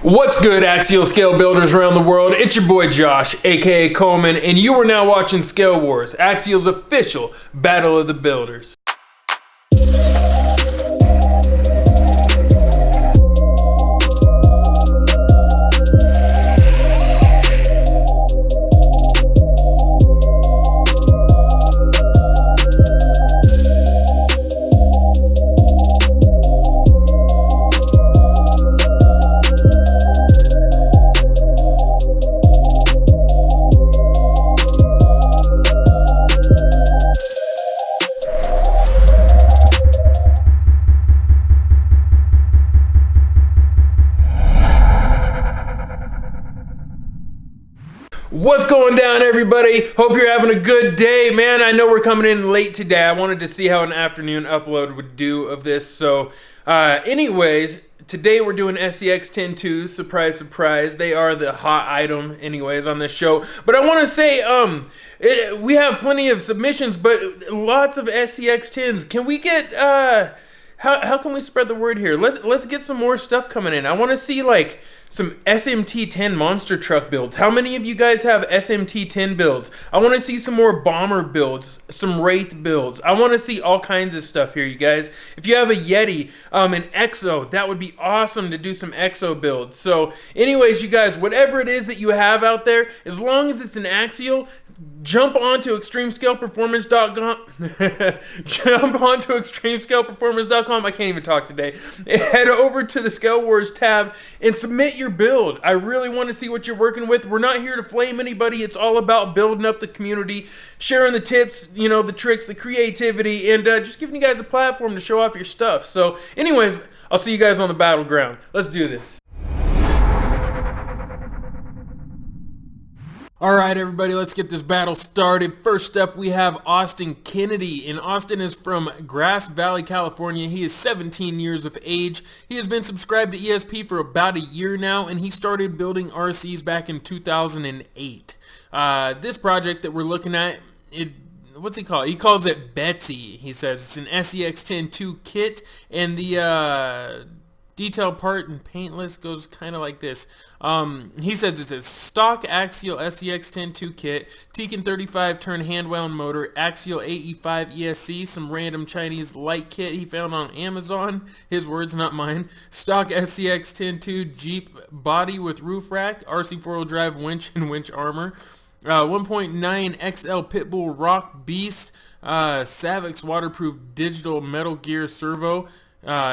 What's good, Axial scale builders around the world? It's your boy Josh, aka Coleman, and you are now watching ScaleWars, Axial's official Battle of the Builders. What's going down, everybody? Hope you're having a good day, man. I know we're coming in late today. I wanted to see how an afternoon upload would do of this. So anyways, today we're doing SCX 10.2. Surprise, surprise. They are the hot item anyways on this show. But I want to say we have plenty of submissions, but lots of SCX 10s. Can we get how can we spread the word here? Let's get some more stuff coming in. I want to see like some SMT 10 monster truck builds. How many of you guys have SMT 10 builds? I want to see some more bomber builds, some Wraith builds. I want to see all kinds of stuff here, you guys. If you have a Yeti, an Exo, that would be awesome to do some Exo builds. So anyways, you guys, whatever it is that you have out there, as long as it's an Axial, jump onto extremescaleperformance.com. Jump onto extremescaleperformance.com. I can't even talk today. Head over to the ScaleWars tab and submit your build. I really want to see what you're working with. We're not here to flame anybody. It's all about building up the community, sharing the tips, you know, the tricks, the creativity, and just giving you guys a platform to show off your stuff. So anyways, I'll see you guys on the battleground. Let's do this. Alright, everybody, let's get this battle started. First up, we have Austin Kennedy, and Austin is from Grass Valley, California. He is 17 years of age. He has been subscribed to ESP for about a year now, and he started building RCs back in 2008. This project that we're looking at, what's he call it? He calls it Betsy. He says it's an SCX 10.2 kit, and the detail part and paint list goes kind of like this. He says it's a stock Axial SCX 10.2 kit, Tekin 35 turn hand-wound motor, Axial AE5 ESC, some random Chinese light kit he found on Amazon. His words, not mine. Stock SCX 10.2 Jeep body with roof rack, RC 4-wheel drive winch and winch armor, 1.9 XL Pitbull Rock Beast, Savix waterproof digital Metal Gear servo.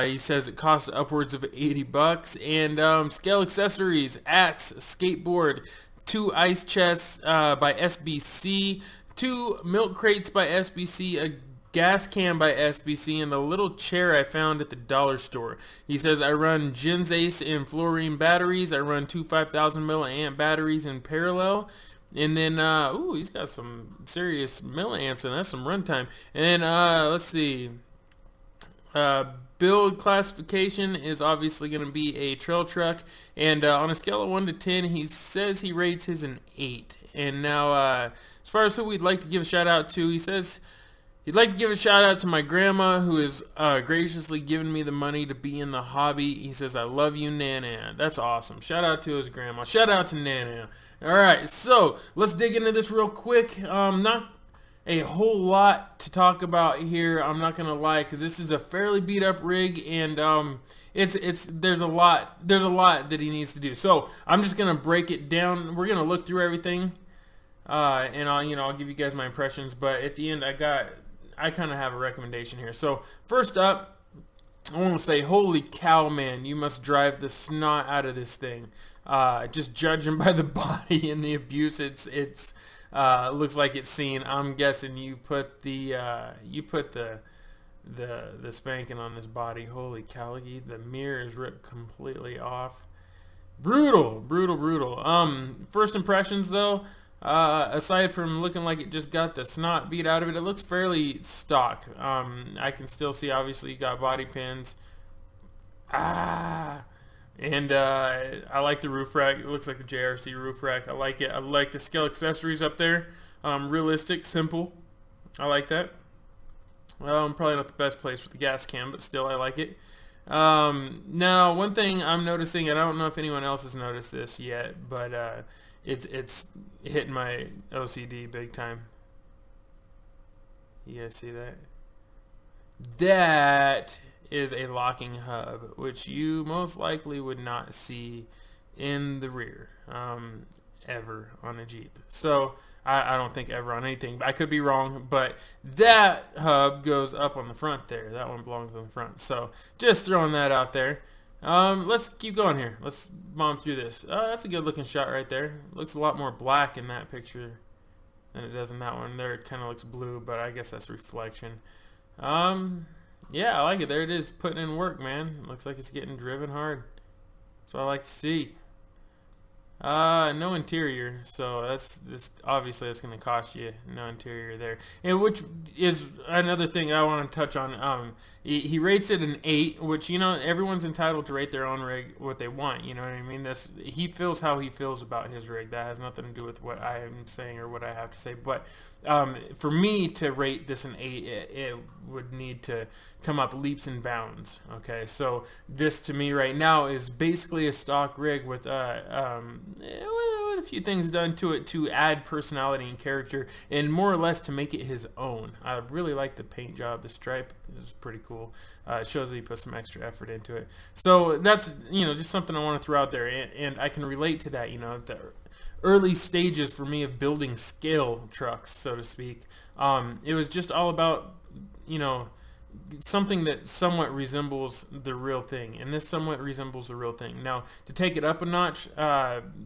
He says it costs upwards of 80 bucks. And scale accessories, axe, skateboard, 2 ice chests by SBC, 2 milk crates by SBC, a gas can by SBC, and a little chair I found at the dollar store. He says, I run Gens Ace in fluorine batteries. I run 2 5,000 milliamp batteries in parallel. And then, ooh, he's got some serious milliamps, and that's some runtime. And then, let's see. Build classification is obviously going to be a trail truck, and on a scale of 1 to 10, he says he rates his an 8. And now, as far as who we'd like to give a shout out to, he says he'd like to give a shout out to my grandma, who has graciously given me the money to be in the hobby. He says, I love you, Nana. That's awesome. Shout out to his grandma. Shout out to Nana. Alright, so let's dig into this real quick. Not a whole lot to talk about here, I'm not gonna lie, because this is a fairly beat up rig, and there's a lot that he needs to do. So I'm just gonna break it down. We're gonna look through everything, and I'll give you guys my impressions. But at the end, I kind of have a recommendation here. So first up, I want to say, holy cow, man, you must drive the snot out of this thing. Just judging by the body and the abuse, it's looks like it's seen. I'm guessing you put the spanking on this body. Holy cow, the mirror is ripped completely off. Brutal. First impressions though, aside from looking like it just got the snot beat out of it, it looks fairly stock. I can still see, obviously, you got body pins. And I like the roof rack. It looks like the JRC roof rack. I like it. I like the scale accessories up there. Realistic, simple. I like that. Well, probably not the best place for the gas can, but still I like it. Now, one thing I'm noticing, and I don't know if anyone else has noticed this yet, but it's hitting my OCD big time. You guys see that? That is a locking hub, which you most likely would not see in the rear ever on a Jeep. So I don't think ever on anything. I could be wrong, but that hub goes up on the front there. That one belongs on the front. So just throwing that out there. Let's keep going here. Let's bomb through this. That's a good looking shot right there. Looks a lot more black in that picture than it does in that one. There it kind of looks blue, but I guess that's reflection. Yeah, I like it. There it is, putting in work, man. Looks like it's getting driven hard. That's what I like to see. No interior, so that's obviously that's going to cost you. No interior there, and which is another thing I want to touch on. He rates it an 8, which, you know, everyone's entitled to rate their own rig what they want. You know what I mean? He feels how he feels about his rig. That has nothing to do with what I am saying or what I have to say. But for me to rate this an 8, it would need to come up leaps and bounds. Okay, so this to me right now is basically a stock rig with a few things done to it to add personality and character, and more or less to make it his own. I really like the paint job. The stripe is pretty cool. It shows that he put some extra effort into it. So that's, you know, just something I want to throw out there, and I can relate to that. You know, the early stages for me of building scale trucks, so to speak. It was just all about, you know, something that somewhat resembles the real thing, and this somewhat resembles the real thing. Now, to take it up a notch,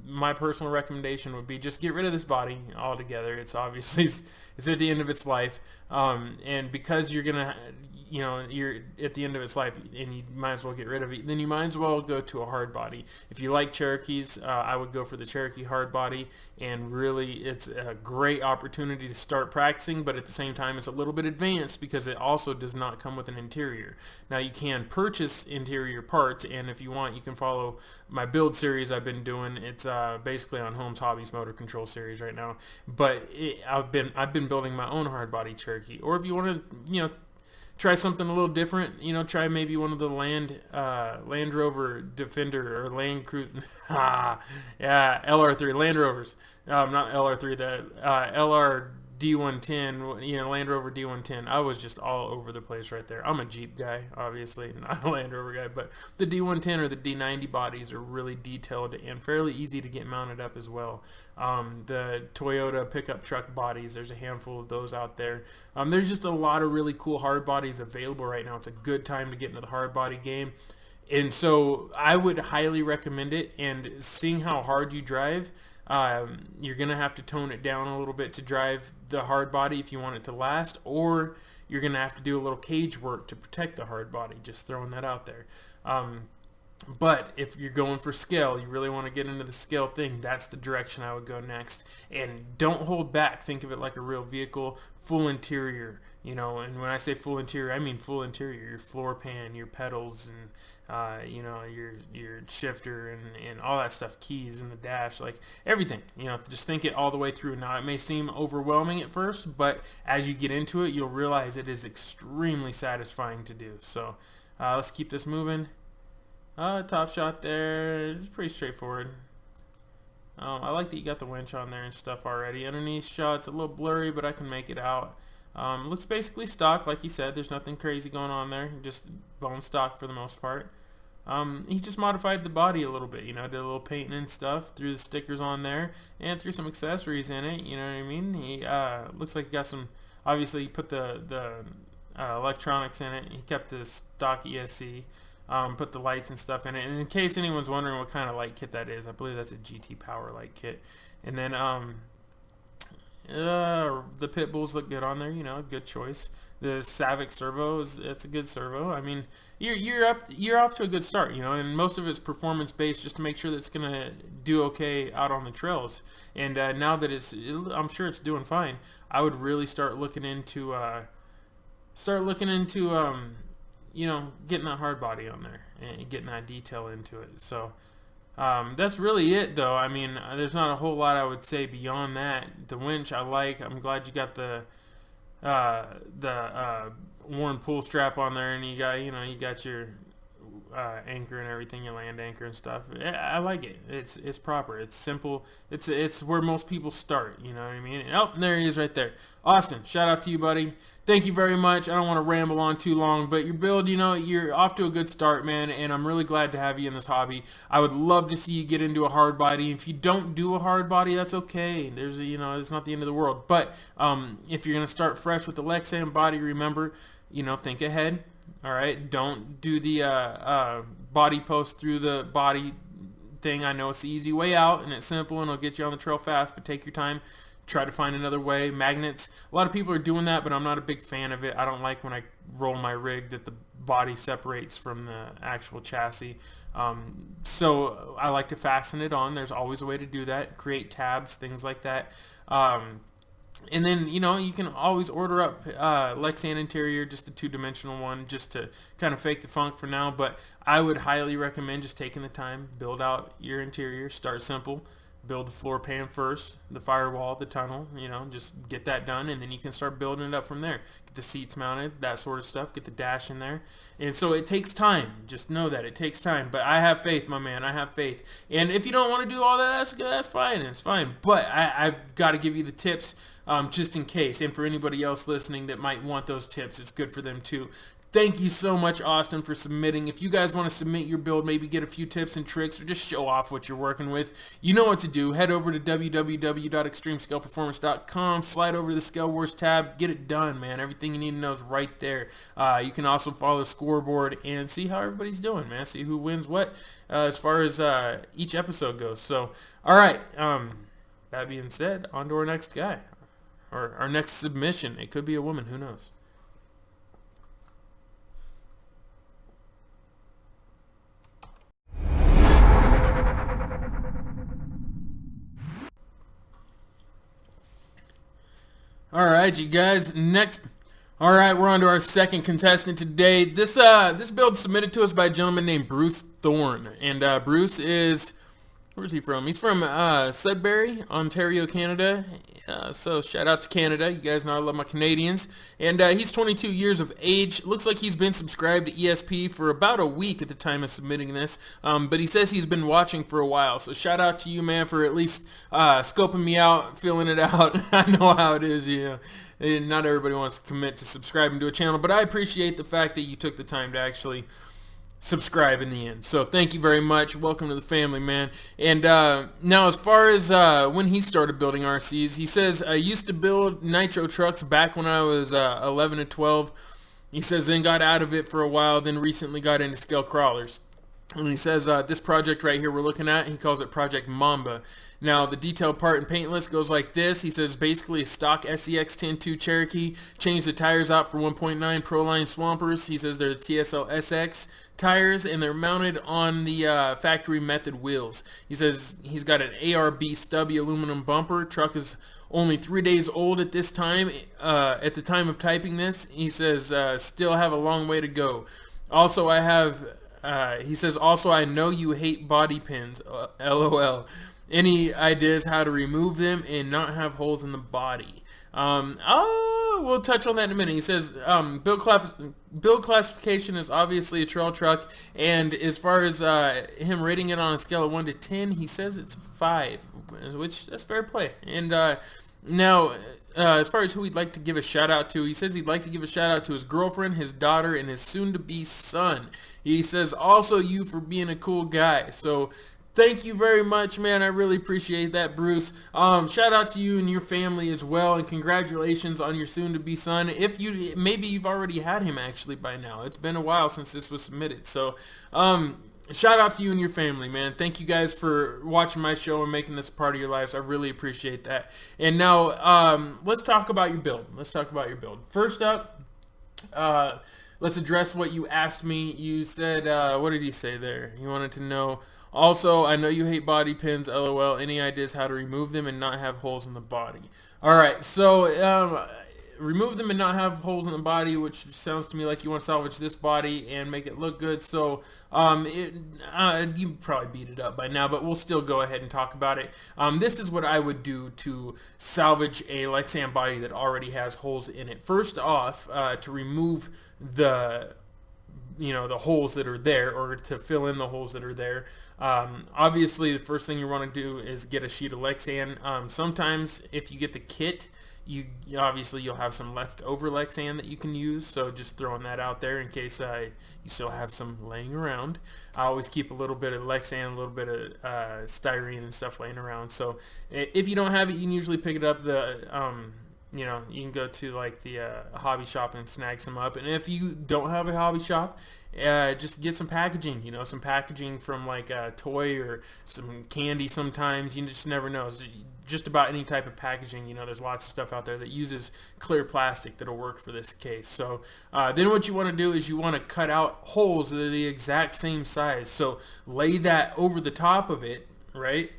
my personal recommendation would be just get rid of this body altogether. It's obviously it's at the end of its life, and because you're gonna, you know, you're at the end of its life and you might as well get rid of it, then you might as well go to a hard body. If you like Cherokees, I would go for the Cherokee hard body, and really it's a great opportunity to start practicing, but at the same time it's a little bit advanced because it also does not come with an interior. Now, you can purchase interior parts, and if you want, you can follow my build series I've been doing. It's basically on Holmes Hobbies Motor Control series right now, but I've been building my own hard body Cherokee. Or if you want to, you know, try something a little different, you know, try maybe one of the Land Rover Defender or Land Cruiser, yeah, LR3 Land Rovers, not LR3, the LR D110, you know, Land Rover D110. I was just all over the place right there. I'm a Jeep guy, obviously, not a Land Rover guy, but the D110 or the D90 bodies are really detailed and fairly easy to get mounted up as well. The Toyota pickup truck bodies, there's a handful of those out there. There's just a lot of really cool hard bodies available right now. It's a good time to get into the hard body game. And so I would highly recommend it, and seeing how hard you drive, you're going to have to tone it down a little bit to drive the hard body if you want it to last, or you're going to have to do a little cage work to protect the hard body, just throwing that out there. But if you're going for scale, you really want to get into the scale thing, that's the direction I would go next. And don't hold back. Think of it like a real vehicle, full interior, you know, and when I say full interior, I mean full interior, your floor pan, your pedals, and you know, your shifter and all that stuff, keys in the dash, like everything, you know, just think it all the way through. Now, it may seem overwhelming at first, but as you get into it, you'll realize it is extremely satisfying to do. So let's keep this moving. Top shot there, it's pretty straightforward. I like that you got the winch on there and stuff already. Underneath shot's a little blurry, but I can make it out. Looks basically stock, like he said. There's nothing crazy going on there, just bone stock for the most part. He just modified the body a little bit, you know, did a little painting and stuff, threw the stickers on there, and threw some accessories in it, you know what I mean? He looks like he got some, obviously he put the electronics in it. He kept the stock ESC. Put the lights and stuff in it, and in case anyone's wondering what kind of light kit that is, I believe that's a GT Power light kit. And then the pit bulls look good on there, you know, good choice. The Savic servo it's a good servo. I mean, you're off to a good start, you know, and most of it's performance based, just to make sure that it's gonna do okay out on the trails. And now that I'm sure it's doing fine, I would really start looking into you know, getting that hard body on there and getting that detail into it. So that's really it, though. I mean, there's not a whole lot I would say beyond that. The winch I like. I'm glad you got the Warren pull strap on there, and you got your anchor and everything, your land anchor and stuff. I like it. It's proper. It's simple. It's where most people start. You know what I mean? Oh, there he is right there. Austin, shout out to you, buddy. Thank you very much. I don't want to ramble on too long, but your build, you know, you're off to a good start, man, and I'm really glad to have you in this hobby. I would love to see you get into a hard body. If you don't do a hard body, that's okay. There's a, you know, it's not the end of the world. But if you're going to start fresh with the Lexan body, remember, you know, think ahead. All right, don't do the body post through the body thing. I know it's the easy way out, and it's simple, and it'll get you on the trail fast, but take your time. Try to find another way. Magnets, a lot of people are doing that, but I'm not a big fan of it. I don't like when I roll my rig that the body separates from the actual chassis. So I like to fasten it on. There's always a way to do that. Create tabs, things like that. And then, you know, you can always order up Lexan interior, just a two-dimensional one, just to kind of fake the funk for now. But I would highly recommend just taking the time, build out your interior, start simple. Build the floor pan first, the firewall, the tunnel, you know, just get that done, and then you can start building it up from there. Get the seats mounted, that sort of stuff, get the dash in there. And so it takes time. Just know that it takes time. But I have faith, my man. I have faith. And if you don't want to do all that, that's good. That's fine. It's fine. But I've got to give you the tips just in case. And for anybody else listening that might want those tips, it's good for them too. Thank you so much, Austin, for submitting. If you guys want to submit your build, maybe get a few tips and tricks, or just show off what you're working with, you know what to do. Head over to www.extremescaleperformance.com, slide over to the ScaleWars tab, get it done, man. Everything you need to know is right there. You can also follow the scoreboard and see how everybody's doing, man. See who wins what as far as each episode goes. So, all right. That being said, on to our next guy, or our next submission. It could be a woman. Who knows? All right, you guys. Next, all right, we're on to our second contestant today. This build submitted to us by a gentleman named Bruce Thorn, and Bruce is, where's he from? He's from Sudbury, Ontario, Canada. So shout out to Canada. You guys know I love my Canadians. And he's 22 years of age. Looks like he's been subscribed to ESP for about a week at the time of submitting this. But he says he's been watching for a while. So shout out to you, man, for at least scoping me out, filling it out. I know how it is, you know. And not everybody wants to commit to subscribing to a channel, but I appreciate the fact that you took the time to actually subscribe in the end. So thank you very much. Welcome to the family, man. And now as far as when he started building RCs, he says, I used to build nitro trucks back when I was 11 to 12. He says then got out of it for a while, then recently got into scale crawlers. And he says this project right here we're looking at, he calls it Project Mamba. Now, the detailed part and paint list goes like this. He says basically a stock SEX 10.2 Cherokee. Changed the tires out for 1.9 Proline Swampers. He says they're the TSL SX tires, and they're mounted on the factory method wheels. He says he's got an ARB stubby aluminum bumper. Truck is only 3 days old at this time. At the time of typing this, he says still have a long way to go. Also, I have... he says, also, I know you hate body pins, LOL. Any ideas how to remove them and not have holes in the body? We'll touch on that in a minute. He says, build classification is obviously a trail truck, and as far as him rating it on a scale of 1 to 10, he says it's 5, which, that's fair play. And now, as far as who he'd like to give a shout out to, he says he'd like to give a shout out to his girlfriend, his daughter, and his soon-to-be son. He says also you for being a cool guy. So thank you very much, man. I really appreciate that, Bruce. Shout out to you and your family as well, and congratulations on your soon-to-be son. If you, maybe you've already had him actually by now. It's been a while since this was submitted. So shout out to you and your family, man. Thank you guys for watching my show and making this a part of your lives. I really appreciate that. And now let's talk about your build. First up, let's address what you asked me. You said, what did he say there? You wanted to know, also, I know you hate body pins, LOL. Any ideas how to remove them and not have holes in the body? All right, so remove them and not have holes in the body, which sounds to me like you want to salvage this body and make it look good. So you probably beat it up by now, but we'll still go ahead and talk about it. This is what I would do to salvage a Lexan body that already has holes in it. First off, to remove the the holes that are there, or to fill in the holes that are there. Obviously, the first thing you want to do is get a sheet of Lexan. Sometimes if you get the kit, obviously you'll have some leftover Lexan that you can use, so just throwing that out there in case you still have some laying around. I always keep a little bit of Lexan, a little bit of styrene and stuff laying around. So if you don't have it, you can usually pick it up. You can go to like the hobby shop and snag some up. And if you don't have a hobby shop, just get some packaging, some packaging from like a toy or some candy sometimes. You just never know. Just about any type of packaging, there's lots of stuff out there that uses clear plastic that'll work for this case. So then what you want to do is you want to cut out holes that are the exact same size. So lay that over the top of it, right?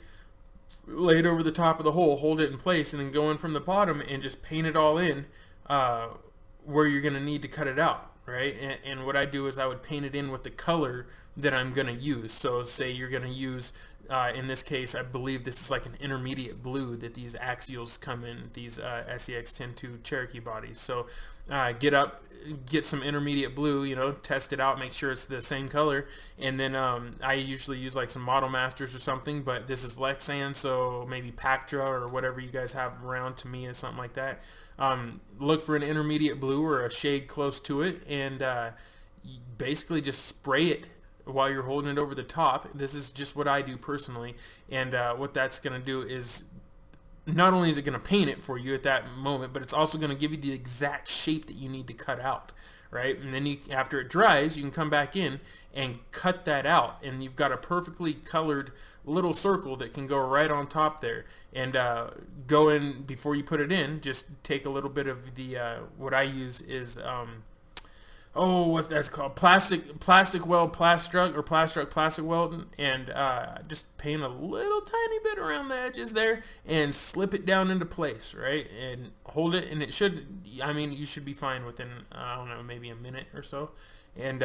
Lay it over the top of the hole, hold it in place, and then go in from the bottom and just paint it all in where you're going to need to cut it out, right? And what I do is I would paint it in with the color that I'm going to use. So say you're going to use, in this case, I believe this is like an intermediate blue that these Axials come in, these SEX 10-2 Cherokee bodies. So get some intermediate blue, test it out, make sure it's the same color, and then I usually use like some Model Masters or something, but this is Lexan, so maybe Pactra or whatever you guys have around. To me is something like that. Look for an intermediate blue or a shade close to it, and basically just spray it while you're holding it over the top. This is just what I do personally, and what that's going to do is not only is it going to paint it for you at that moment, but it's also going to give you the exact shape that you need to cut out, right? And then after it dries, you can come back in and cut that out, and you've got a perfectly colored little circle that can go right on top there. And go in, before you put it in, just take a little bit of the what I use is what that's called, plastic weld Plastrug, or Plastrug plastic weld, and just paint a little tiny bit around the edges there and slip it down into place, right? And hold it, and it should, you should be fine within, I don't know, maybe a minute or so. And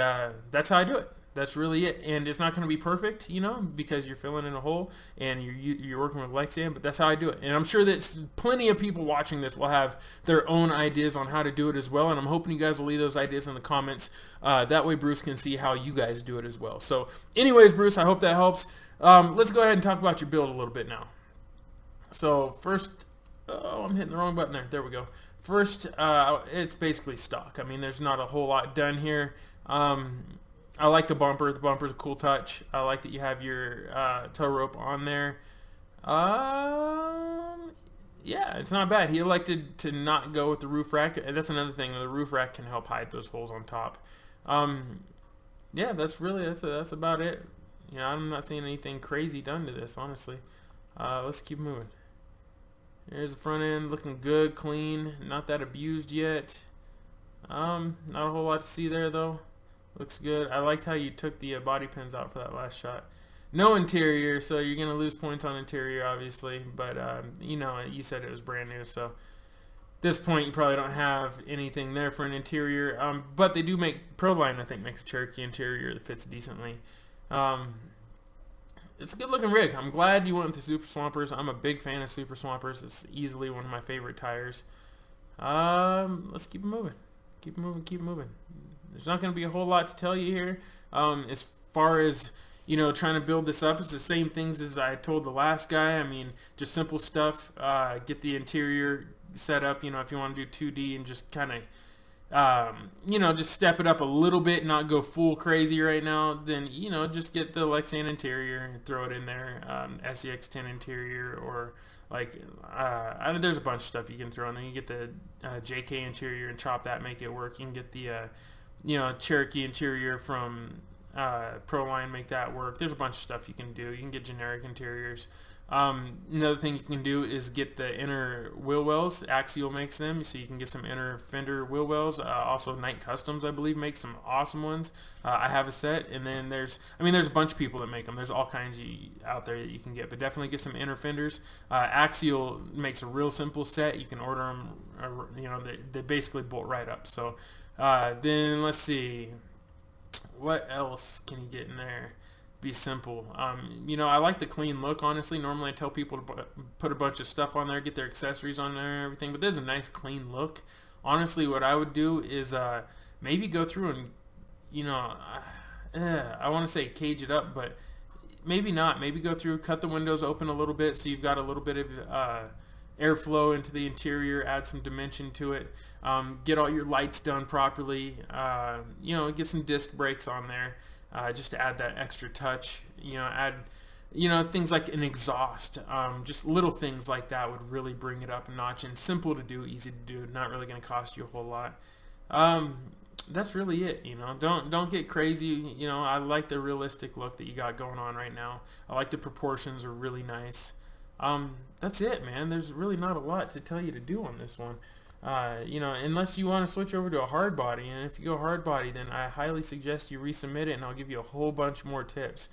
that's how I do it. That's really it. And it's not going to be perfect, because you're filling in a hole and you're working with Lexan, but that's how I do it. And I'm sure that plenty of people watching this will have their own ideas on how to do it as well, and I'm hoping you guys will leave those ideas in the comments. That way Bruce can see how you guys do it as well. So anyways, Bruce, I hope that helps. Let's go ahead and talk about your build a little bit now. So first, I'm hitting the wrong button there. There we go. First, it's basically stock. There's not a whole lot done here. I like the bumper. The bumper's a cool touch. I like that you have your tow rope on there. Yeah, it's not bad. He elected to not go with the roof rack. That's another thing. The roof rack can help hide those holes on top. Yeah, that's about it. I'm not seeing anything crazy done to this, honestly. Let's keep moving. There's the front end, looking good, clean, not that abused yet. Not a whole lot to see there though. Looks good. I liked how you took the body pins out for that last shot. No interior, so you're gonna lose points on interior, obviously. But you said it was brand new, so at this point you probably don't have anything there for an interior. But they do make, Proline I think makes a Cherokee interior that fits decently. It's a good looking rig. I'm glad you went with the Super Swampers. I'm a big fan of Super Swampers. It's easily one of my favorite tires. Let's keep moving. Keep moving. There's not going to be a whole lot to tell you here. As far as, trying to build this up, it's the same things as I told the last guy. Just simple stuff. Get the interior set up, if you want to do 2D, and just kind of, just step it up a little bit, not go full crazy right now. Then, just get the Lexan interior and throw it in there. SEX 10 interior, or there's a bunch of stuff you can throw in there. You get the JK interior and chop that, make it work. You can get the Cherokee interior from Proline, make that work. There's a bunch of stuff you can do. You can get generic interiors. Another thing you can do is get the inner wheel wells. Axial makes them, so you can get some inner fender wheel wells. Also, Knight Customs, I believe, makes some awesome ones. I have a set, and then there's a bunch of people that make them. There's all kinds out there that you can get, but definitely get some inner fenders. Axial makes a real simple set. You can order them, they basically bolt right up. So then let's see, what else can you get in there? Be simple. I like the clean look, honestly. Normally I tell people to put a bunch of stuff on there, get their accessories on there and everything, but there's a nice clean look. Honestly, what I would do is maybe go through and you know, I want to say cage it up, but maybe not. Maybe go through, cut the windows open a little bit so you've got a little bit of airflow into the interior, add some dimension to it, get all your lights done properly, you know, get some disc brakes on there, just to add that extra touch, you know, add, you know, things like an exhaust, just little things like that would really bring it up a notch, and simple to do, easy to do, not really going to cost you a whole lot. That's really it, you know. Don't get crazy, you know. I like the realistic look that you got going on right now. I like the proportions are really nice. That's it, man. There's really not a lot to tell you to do on this one. You know, unless you want to switch over to a hard body, and if you go hard body, then I highly suggest you resubmit it, and I'll give you a whole bunch more tips.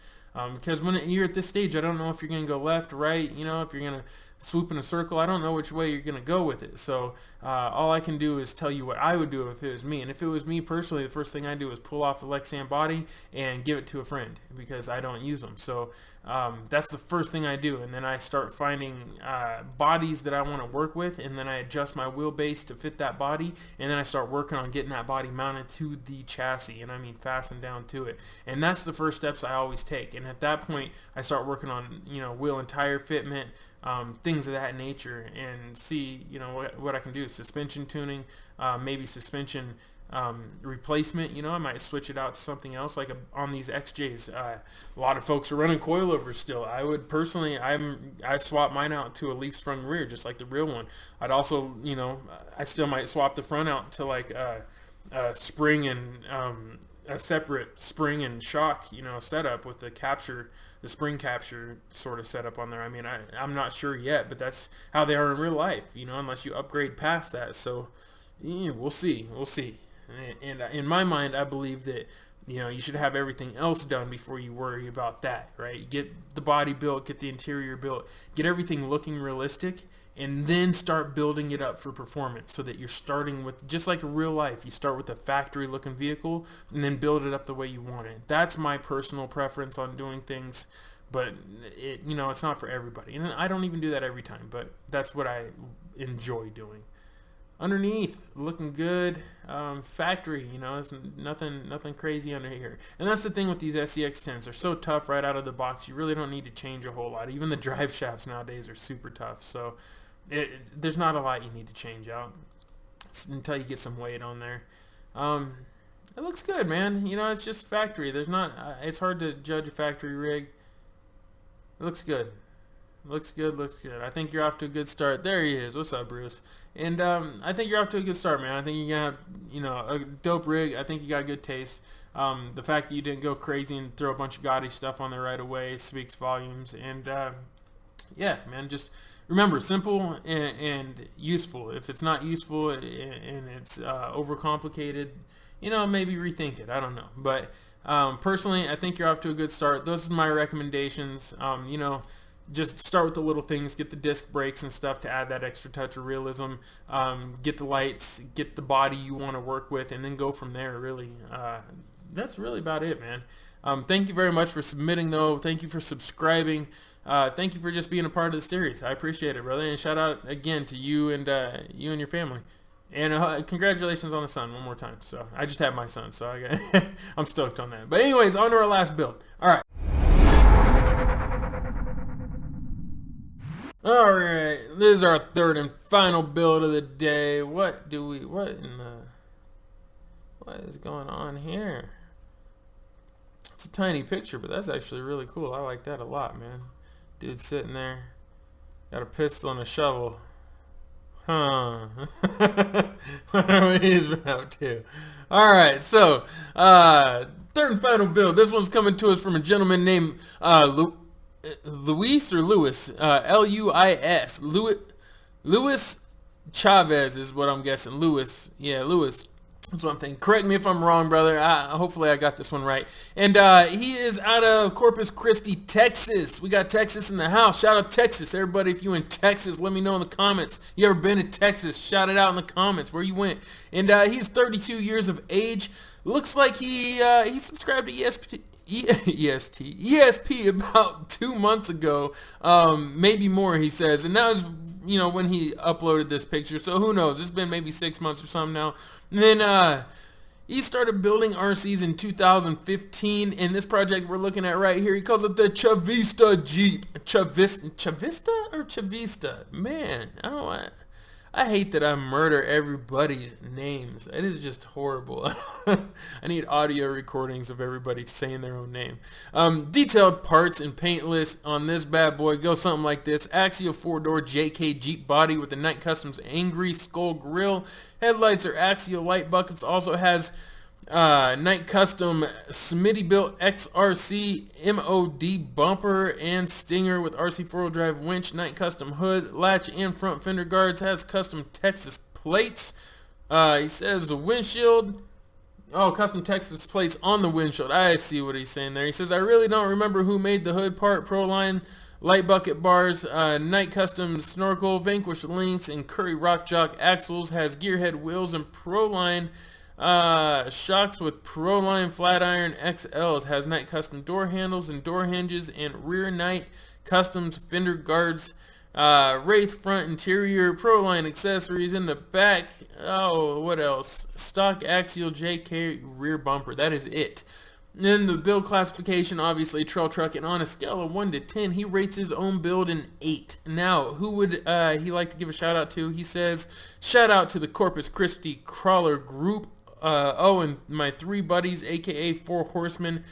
Because when you're at this stage, I don't know if you're going to go left, right, you know, if you're going to swoop in a circle. I don't know which way you're going to go with it. So all I can do is tell you what I would do if it was me. And if it was me personally, the first thing I do is pull off the Lexan body and give it to a friend, because I don't use them. So that's the first thing I do. And then I start finding bodies that I want to work with, and then I adjust my wheelbase to fit that body, and then I start working on getting that body mounted to the chassis, and I mean fastened down to it. And that's the first steps I always take. And at that point, I start working on, you know, wheel and tire fitment, things of that nature, and see, you know, what I can do. Suspension tuning, maybe suspension replacement. You know, I might switch it out to something else, like on these XJs. A lot of folks are running coilovers still. I would personally, I swap mine out to a leaf sprung rear, just like the real one. I'd also, you know, I still might swap the front out to like a spring and a separate spring and shock, you know, setup with the capture, the spring capture sort of setup on there. I mean, I'm not sure yet, but that's how they are in real life, you know, unless you upgrade past that. So yeah, we'll see. And in my mind, I believe that, you know, you should have everything else done before you worry about that, right? Get the body built, get the interior built, get everything looking realistic, and then start building it up for performance, so that you're starting with, just like real life, you start with a factory looking vehicle and then build it up the way you want it. That's my personal preference on doing things, but it, you know, it's not for everybody, and I don't even do that every time, but that's what I enjoy doing. Underneath, looking good, factory, you know, there's nothing crazy under here. And that's the thing with these SCX10s, they're so tough right out of the box, you really don't need to change a whole lot. Even the drive shafts nowadays are super tough, so there's not a lot you need to change out until you get some weight on there. It looks good, man. You know, it's just factory. There's not, it's hard to judge a factory rig. It looks good. Looks good. I think you're off to a good start. There he is. What's up, Bruce? And I think you're off to a good start, man. I think you're going to have, you know, a dope rig. I think you got good taste. The fact that you didn't go crazy and throw a bunch of gaudy stuff on there right away speaks volumes. And yeah, man, just remember, simple and useful. If it's not useful and it's overcomplicated, you know, maybe rethink it. I don't know. But personally, I think you're off to a good start. Those are my recommendations. You know, just start with the little things, get the disc brakes and stuff to add that extra touch of realism, get the lights, get the body you want to work with, and then go from there, really. That's really about it, man. Thank you very much for submitting, though. Thank you for subscribing. Thank you for just being a part of the series. I appreciate it, brother. And shout out again to you and your family. And congratulations on the son one more time. So I just had my son, so I'm stoked on that. But anyways, on to our last build. All right. Alright, this is our third and final build of the day. What is going on here? It's a tiny picture, but that's actually really cool. I like that a lot, man. Dude sitting there, got a pistol and a shovel. Huh. What he's been up to. Alright, so, third and final build. This one's coming to us from a gentleman named Luis L-U-I-S. Luis Chavez is what I'm guessing. Luis. Yeah, Luis. That's what I'm thinking. Correct me if I'm wrong, brother. Hopefully I got this one right. And he is out of Corpus Christi, Texas. We got Texas in the house. Shout out Texas. Everybody, if you in Texas, let me know in the comments. You ever been to Texas? Shout it out in the comments where you went. And he's 32 years of age. Looks like he subscribed to ESP about 2 months ago, maybe more, he says, and that was, you know, when he uploaded this picture, so who knows, it's been maybe 6 months or something now. And then He started building RCs in 2015, and this project we're looking at right here, he calls it the CHAVISTA Jeep. Chavista or Chavista? Man, I hate that I murder everybody's names. It is just horrible. I need audio recordings of everybody saying their own name. Detailed parts and paint list on this bad boy go something like this. Axial 4-door JK Jeep body with the Knight Customs Angry Skull grille. Headlights are Axial light buckets. Also has Knight Custom Smitty built XRC MOD bumper and stinger with RC 4-wheel drive winch. Knight Custom hood, latch and front fender guards. Has custom Texas plates. He says the windshield. Oh, custom Texas plates on the windshield. I see what he's saying there. He says, I really don't remember who made the hood part. Proline, light bucket bars, Knight Custom snorkel, Vanquish links, and Curry Rock Jock axles. Has gearhead wheels and Proline shocks with Proline flat iron XLs. Has Knight Custom door handles and door hinges, and rear Knight Customs fender guards. Wraith front interior, Proline accessories in the back. Oh, what else? Stock Axial JK rear bumper. That is it. And then the build classification, obviously trail truck, and on a scale of 1 to 10, he rates his own build an 8. Now, who would he like to give a shout out to? He says, shout out to the Corpus Christi Crawler Group. Oh, and my 3 buddies, aka 4 Horsemen,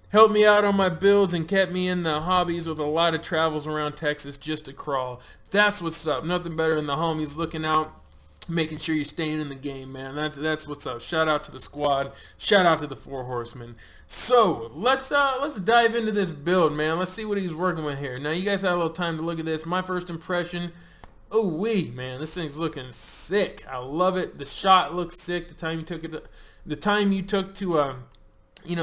helped me out on my builds and kept me in the hobbies with a lot of travels around Texas just to crawl. That's what's up. Nothing better than the homies looking out, making sure you're staying in the game, man. That's what's up. Shout out to the squad. Shout out to the 4 Horsemen. So let's dive into this build, man. Let's see what he's working with here. Now you guys had a little time to look at this. My first impression. Oh wee, man, this thing's looking sick. I love it. The shot looks sick. The time you took to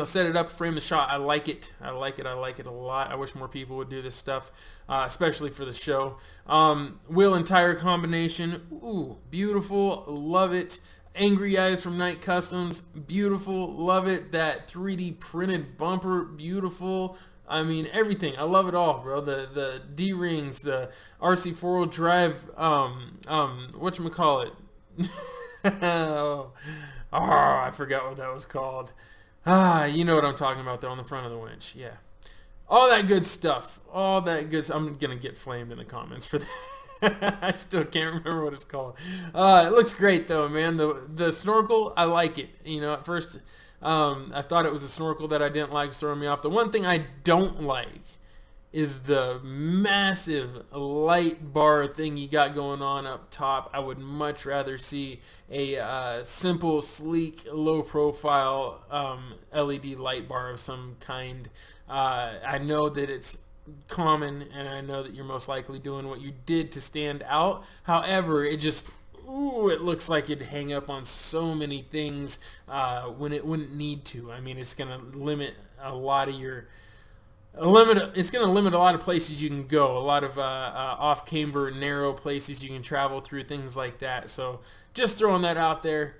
set it up, frame the shot. I like it. I like it a lot. I wish more people would do this stuff, especially for the show. Wheel and tire combination. Ooh, beautiful. Love it. Angry Eyes from Knight Customs. Beautiful. Love it. That 3D printed bumper. Beautiful. I mean, everything. I love it all, bro. The D-rings, the RC 4-wheel drive, whatchamacallit? I forgot what that was called. You know what I'm talking about, though, on the front of the winch. Yeah. All that good stuff. All that good stuff. I'm going to get flamed in the comments for that. I still can't remember what it's called. It looks great, though, man. The snorkel, I like it. You know, at first, I thought it was a snorkel that I didn't like, throwing me off. The one thing I don't like is the massive light bar thing you got going on up top. I would much rather see a simple, sleek, low-profile LED light bar of some kind. I know that it's common, and I know that you're most likely doing what you did to stand out. However, it just... Ooh, it looks like it'd hang up on so many things when it wouldn't need to. I mean, it's going to limit a lot of your... It's going to limit a lot of places you can go, a lot of off-camber, narrow places you can travel through, things like that. So just throwing that out there.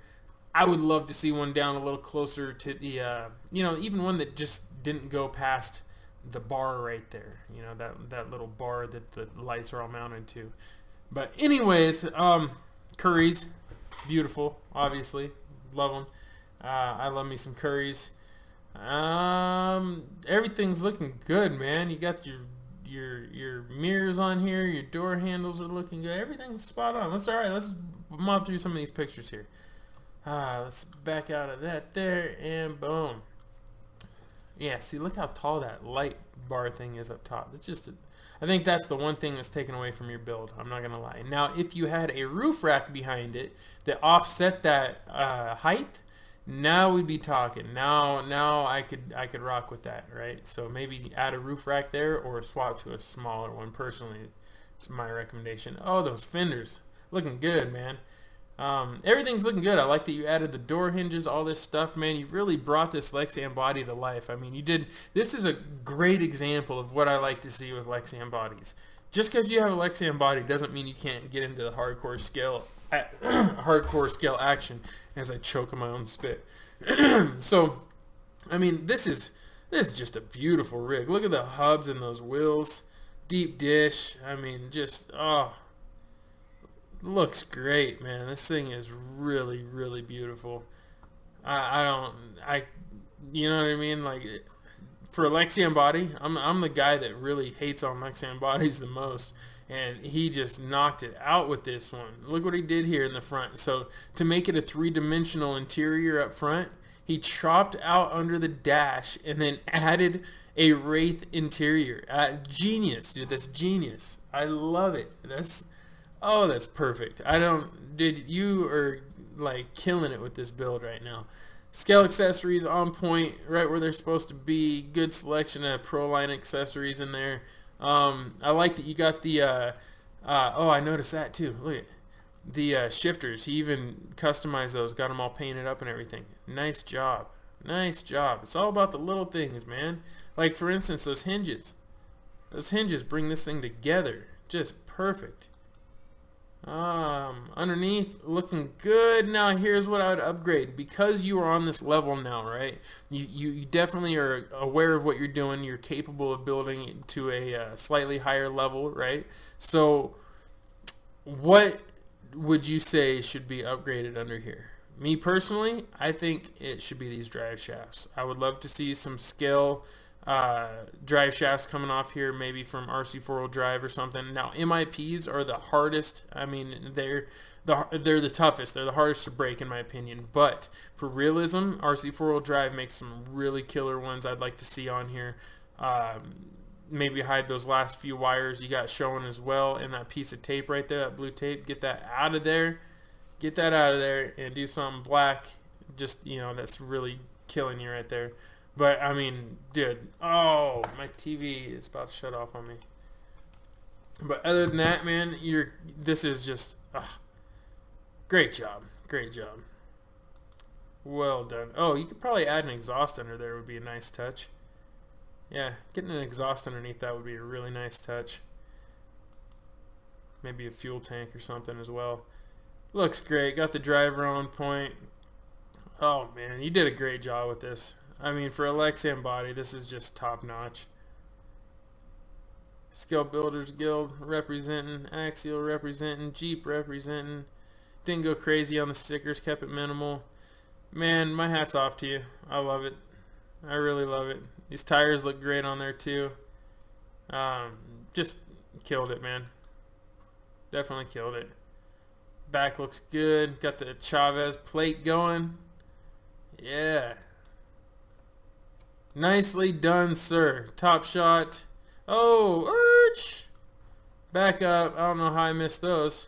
I would love to see one down a little closer to the, even one that just didn't go past the bar right there. You know, that little bar that the lights are all mounted to. But anyways, Curries, beautiful, obviously, love them. I love me some Curries. Everything's looking good, man. You got your mirrors on here, your door handles are looking good. Everything's spot on. That's all right. Let's mob through some of these pictures here. Let's back out of that there, and boom. Yeah, see, look how tall that light bar thing is up top. It's just I think that's the one thing that's taken away from your build. I'm not gonna lie. Now, if you had a roof rack behind it that offset that height, now we'd be talking. Now I could rock with that, right? So maybe add a roof rack there or swap to a smaller one. Personally, it's my recommendation. Oh, those fenders looking good, man. Everything's looking good. I like that you added the door hinges, all this stuff, man. You really brought this Lexan body to life. I mean, you did. This is a great example of what I like to see with Lexan bodies. Just because you have a Lexan body doesn't mean you can't get into the hardcore scale action. As I choke on my own spit. So, I mean, this is just a beautiful rig. Look at the hubs and those wheels. Deep dish. I mean, just looks great, man. This thing is really, really beautiful. I don't, you know what I mean? Like, for a Lexian body, I'm the guy that really hates on Lexian bodies the most. And he just knocked it out with this one. Look what he did here in the front. So to make it a three-dimensional interior up front, he chopped out under the dash and then added a Wraith interior. Genius, dude. That's genius. I love it. That's perfect. Dude, you are like killing it with this build right now. Scale accessories on point, right where they're supposed to be. Good selection of Pro Line accessories in there. I like that you got the, oh, I noticed that too. Look at the shifters. He even customized those, got them all painted up and everything. Nice job. Nice job. It's all about the little things, man. Like, for instance, those hinges. Those hinges bring this thing together. Just perfect. Underneath, looking good. Now, here's what I would upgrade. Because you are on this level now, right? You definitely are aware of what you're doing. You're capable of building it to a slightly higher level, right? So, what would you say should be upgraded under here? Me personally, I think it should be these drive shafts. I would love to see some scale drive shafts coming off here, maybe from RC4 drive or something. Now, MIPs are the hardest. I mean, they're the toughest. They're the hardest to break, in my opinion. But for realism, RC4 drive makes some really killer ones I'd like to see on here. Maybe hide those last few wires you got showing as well, and that piece of tape right there, that blue tape. Get that out of there. Get that out of there and do something black. Just, you know, that's really killing you right there. But, I mean, dude, oh, my TV is about to shut off on me. But other than that, man, this is just, great job. Great job. Well done. Oh, you could probably add an exhaust under there would be a nice touch. Yeah, getting an exhaust underneath that would be a really nice touch. Maybe a fuel tank or something as well. Looks great. Got the driver on point. Oh, man, you did a great job with this. I mean, for a Lexian body, this is just top-notch. Scale Builders Guild representing, Axial representing, Jeep representing. Didn't go crazy on the stickers, kept it minimal. Man, my hat's off to you. I love it. I really love it. These tires look great on there too. Just killed it, man. Definitely killed it. Back looks good. Got the Chavez plate going. Yeah. Nicely done, sir. Top shot. Oh, urge. Back up. I don't know how I missed those.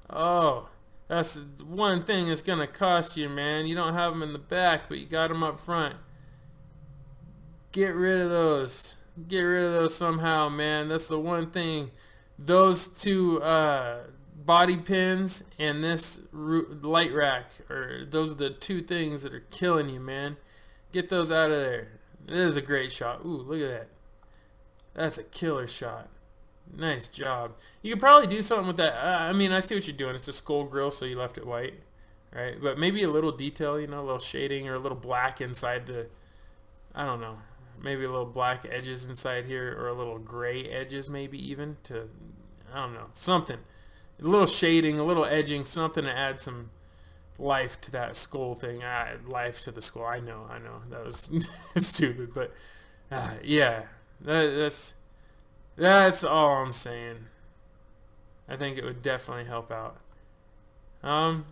Oh, that's one thing that's going to cost you, man. You don't have them in the back, but you got them up front. Get rid of those. Get rid of those somehow, man. That's the one thing. Those two body pins and this light rack, those are the two things that are killing you, man. Get those out of there. It is a great shot. Ooh, look at that. That's a killer shot. Nice job. You could probably do something with that. I mean, I see what you're doing. It's a skull grill, so you left it white, right? But maybe a little detail, you know, a little shading or a little black inside the, I don't know, maybe a little black edges inside here or a little gray edges maybe even to, I don't know, something. A little shading, a little edging, something to add some life to that skull thing. Life to the skull. I know. That was stupid, but yeah, that's all I'm saying. I think it would definitely help out. Oh,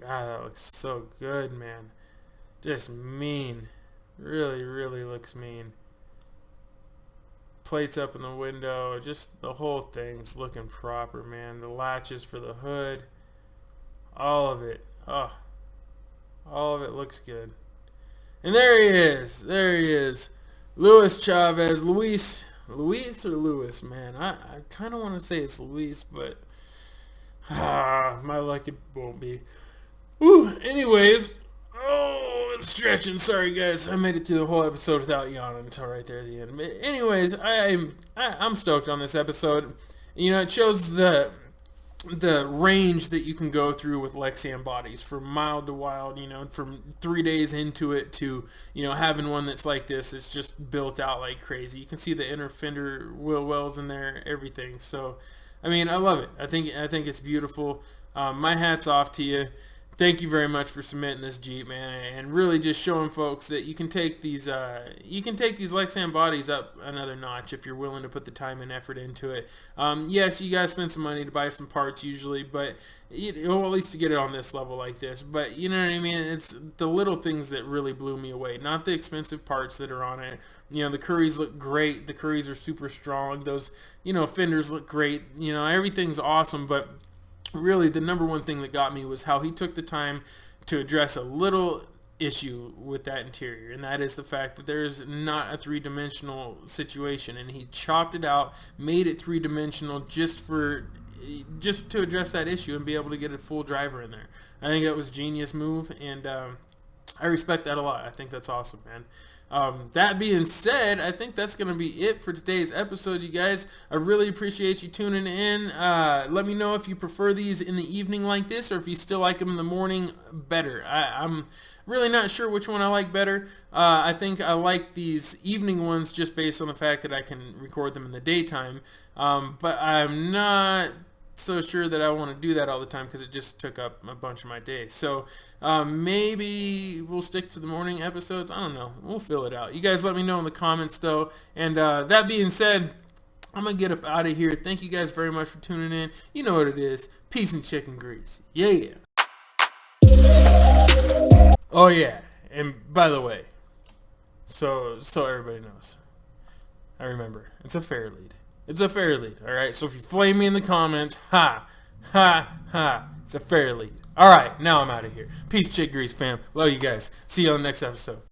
God, that looks so good, man. Just mean. Really, really looks mean. Plates up in the window. Just the whole thing's looking proper, man. The latches for the hood. All of it. Oh, all of it looks good. And there he is. There he is. Luis Chavez. Luis or Luis, man. I kind of want to say it's Luis, but my luck, it won't be. Woo. Anyways, oh, I'm stretching. Sorry, guys. I made it through the whole episode without yawning until right there at the end. But anyways, I'm stoked on this episode. You know, it shows the range that you can go through with Lexian bodies from mild to wild, you know, from 3 days into it to, you know, having one that's like this. It's just built out like crazy. You can see the inner fender wheel wells in there, everything. So I mean, I love it. I think it's beautiful. My hat's off to you. Thank you very much for submitting this Jeep, man, and really just showing folks that you can take these Lexan bodies up another notch if you're willing to put the time and effort into it. Yes, you guys spend some money to buy some parts usually, but at least to get it on this level like this. But you know what I mean? It's the little things that really blew me away, not the expensive parts that are on it. You know, the Curries look great. The Curries are super strong. Those, you know, fenders look great. You know, everything's awesome, but really the number one thing that got me was how he took the time to address a little issue with that interior, and that is the fact that there's not a three-dimensional situation, and he chopped it out, made it three-dimensional just to address that issue and be able to get a full driver in there. I think that was a genius move, and I respect that a lot. I think that's awesome, man. That being said, I think that's going to be it for today's episode, you guys. I really appreciate you tuning in. Let me know if you prefer these in the evening like this, or if you still like them in the morning better. I'm really not sure which one I like better. I think I like these evening ones just based on the fact that I can record them in the daytime, but I'm not so sure that I want to do that all the time because it just took up a bunch of my day. So maybe we'll stick to the morning episodes. I don't know. We'll fill it out. You guys let me know in the comments though. And that being said, I'm going to get up out of here. Thank you guys very much for tuning in. You know what it is. Peace and chicken grease. Yeah. Oh yeah. And by the way, so everybody knows, I remember, it's a fair lead. It's a fair lead, alright? So if you flame me in the comments, it's a fair lead. Alright, now I'm out of here. Peace, chick grease fam. Love you guys. See you on the next episode.